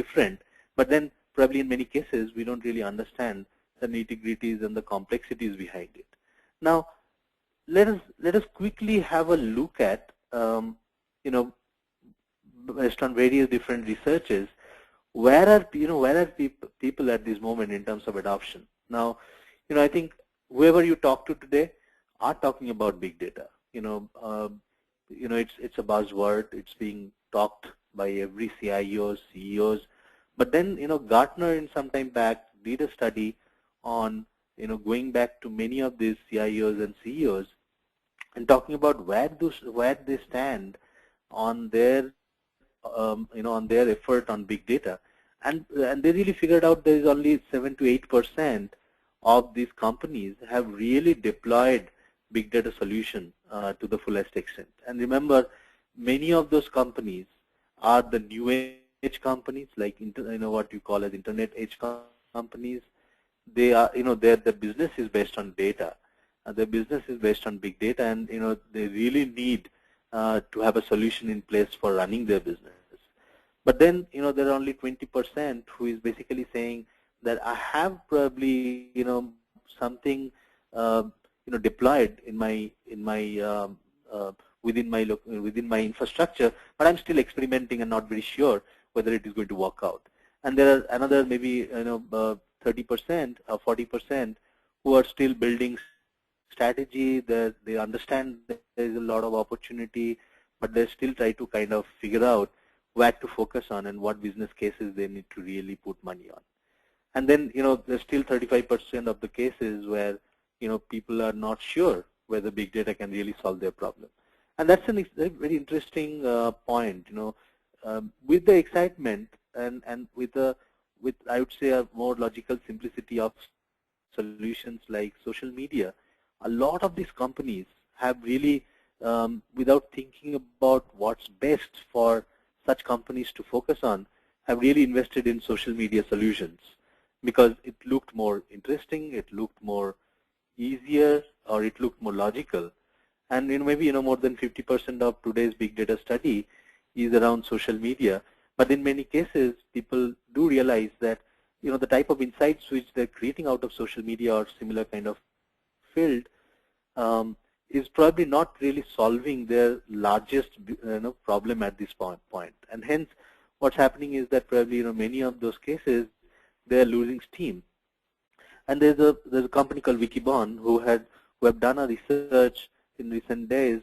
different, but then probably in many cases we don't really understand the nitty-gritties and the complexities behind it. Now, let us quickly have a look at, you know, based on various different researches, where are people at this moment in terms of adoption. Now, I think whoever you talk to today are talking about big data. It's a buzzword. It's being talked by every CIOs, CEOs. But then, Gartner in some time back did a study on, going back to many of these CIOs and CEOs and talking about where they stand on their, on their effort on big data. And they really figured out there is only 7 to 8% of these companies have really deployed big data solution to the fullest extent. And remember, many of those companies are the new age companies, like what you call as internet age companies. They are, the business is based on data. Their business is based on big data, and they really need to have a solution in place for running their business. But then, there are only 20% who is basically saying that I have probably, something, deployed in my within my infrastructure, but I'm still experimenting and not very sure whether it is going to work out. And there are another maybe 30% or 40% who are still building strategy. They understand there is a lot of opportunity, but they still try to kind of figure out where to focus on and what business cases they need to really put money on. And then, there's still 35% of the cases where, people are not sure whether big data can really solve their problem. And that's a very interesting point. With the excitement and with I would say a more logical simplicity of solutions like social media, a lot of these companies have really, without thinking about what's best for such companies to focus on, have really invested in social media solutions because it looked more interesting, it looked more easier, or it looked more logical. And maybe more than 50% of today's big data study is around social media. But in many cases, people do realize that the type of insights which they're creating out of social media or similar kind of field is probably not really solving their largest problem at this point. And hence, what's happening is that probably many of those cases they are losing steam. And there's a company called Wikibon who have done a research in recent days,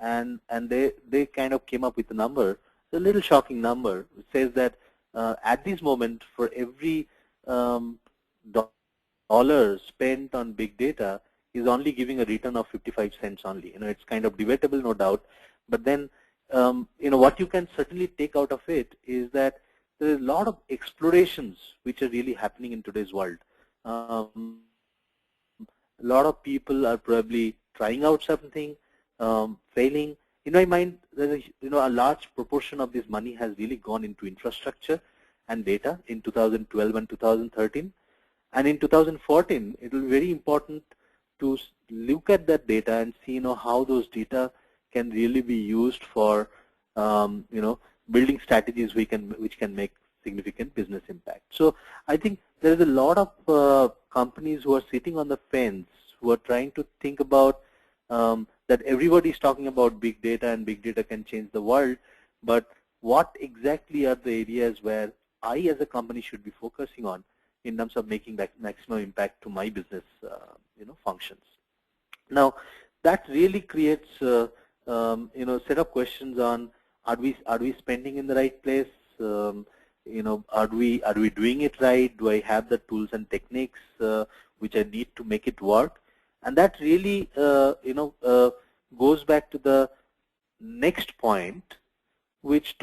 and they kind of came up with a number, a little shocking number. It says that at this moment, for every dollar spent on big data is only giving a return of 55 cents only. It's kind of debatable, no doubt. But then, what you can certainly take out of it is that there is a lot of explorations which are really happening in today's world. A lot of people are probably trying out something, failing. In my mind, there's a large proportion of this money has really gone into infrastructure and data in 2012 and 2013. And in 2014, it will be very important to look at that data and see how those data can really be used for building strategies which can make significant business impact. So I think there is a lot of companies who are sitting on the fence, who are trying to think about that everybody is talking about big data and big data can change the world, but what exactly are the areas where I as a company should be focusing on in terms of making that maximum impact to my business functions. Now that really creates set of questions on, are we spending in the right place? Are we doing it right? Do I have the tools and techniques which I need to make it work? And that really goes back to the next point, which